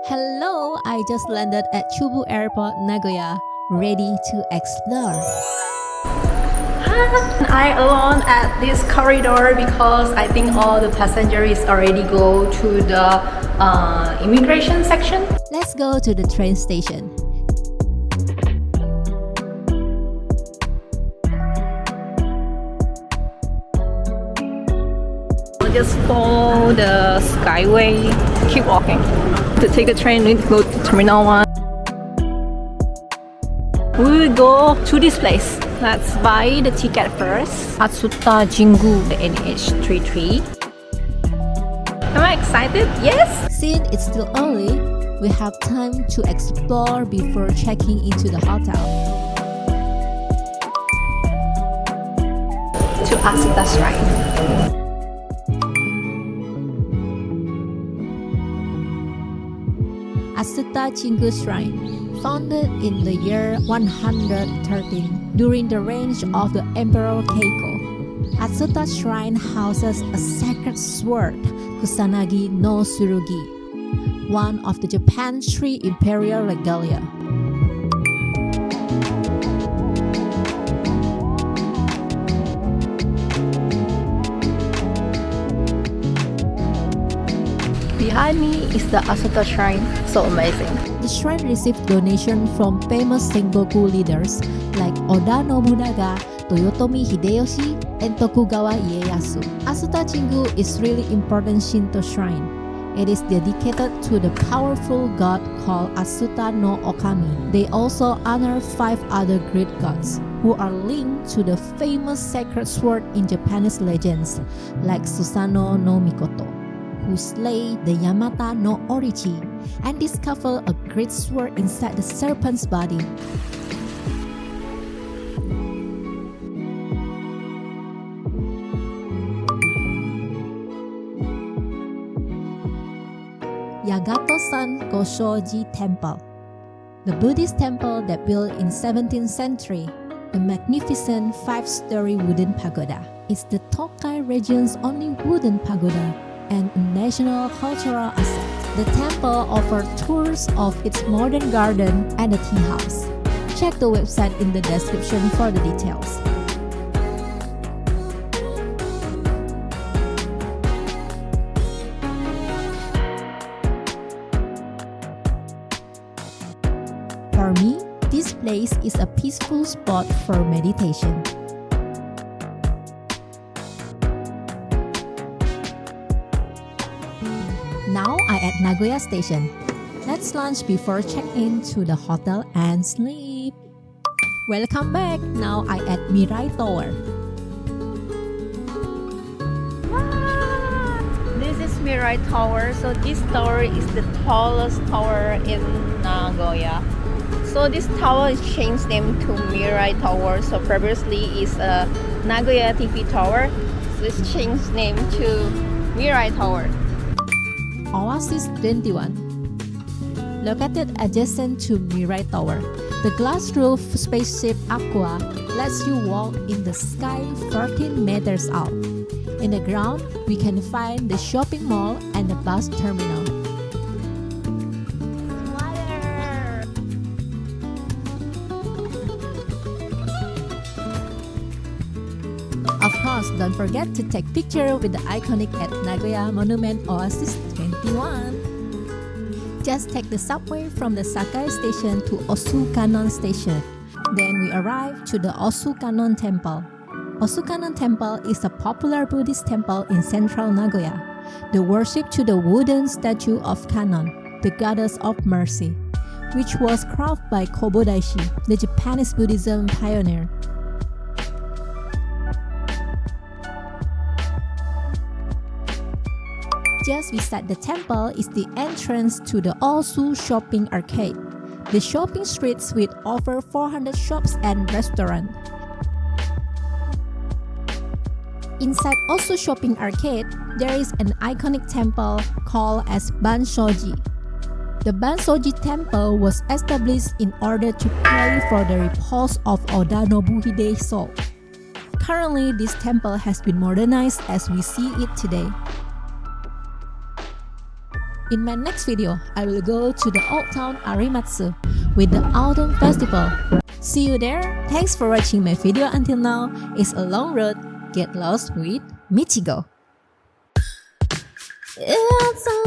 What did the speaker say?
Hello, I just landed at Chubu Airport, Nagoya, ready to explore. I alone at this corridor because I think all the passengers already go to the immigration section. Let's go to the train station. Just follow the skyway, keep walking. To take a train, we need to go to Terminal 1. We will go to this place. Let's buy the ticket first. Atsuta-jingu, the NH33. Am I excited? Yes! Since it's still early, we have time to explore before checking into the hotel. To Atsuta Shrine. Atsuta-jingu Shrine, founded in the year 113 during the reign of the Emperor Keiko. Atsuta Shrine houses a sacred sword, Kusanagi no Tsurugi, one of the Japan's 3 imperial regalia. Behind me is the Atsuta Shrine. So amazing. The shrine received donations from famous Sengoku leaders like Oda Nobunaga, Toyotomi Hideyoshi, and Tokugawa Ieyasu. Atsuta-jingu is really important Shinto shrine. It is dedicated to the powerful god called Atsuta no Okami. They also honor 5 other great gods who are linked to the famous sacred sword in Japanese legends like Susanoo no Mikoto, who slay the Yamata no Orochi and discover a great sword inside the serpent's body. Yagato-san Goshoji Temple, the Buddhist temple that built in 17th century, a magnificent 5-story wooden pagoda. It's the Tokai region's only wooden pagoda and a national cultural asset. The temple offers tours of its modern garden and a tea house. Check the website in the description for the details. For me, this place is a peaceful spot for meditation. Now I at Nagoya station. Let's lunch before check-in to the hotel and sleep. Welcome back. Now I at Mirai Tower. This is Mirai Tower. So this tower is the tallest tower in Nagoya. So this tower is changed name to Mirai Tower. So previously is a Nagoya TV Tower. So it's changed name to Mirai Tower. Oasis 21. Located adjacent to Mirai Tower, the glass roof spaceship Aqua lets you walk in the sky 14 meters out. In the ground, we can find the shopping mall and the bus terminal. Of course, don't forget to take picture with the iconic at Nagoya Monument Oasis 21. Just take the subway from the Sakai station to Osukanon station. Then we arrive to the Osukanon Temple. Osukanon Temple is a popular Buddhist temple in central Nagoya. The worship to the wooden statue of Kannon, the goddess of mercy, which was crafted by Kobodaishi, the Japanese Buddhism pioneer. Just beside the temple is the entrance to the Osu Shopping Arcade, the shopping streets with over 400 shops and restaurants. Inside Osu Shopping Arcade, there is an iconic temple called as Banshoji. The Banshoji temple was established in order to pray for the repose of Oda Nobuhide's soul. Currently, this temple has been modernized as we see it today. In my next video, I will go to the old town Arimatsu with the autumn festival. See you there. Thanks for watching my video until now. It's a long road. Get lost with MichiGo. It's a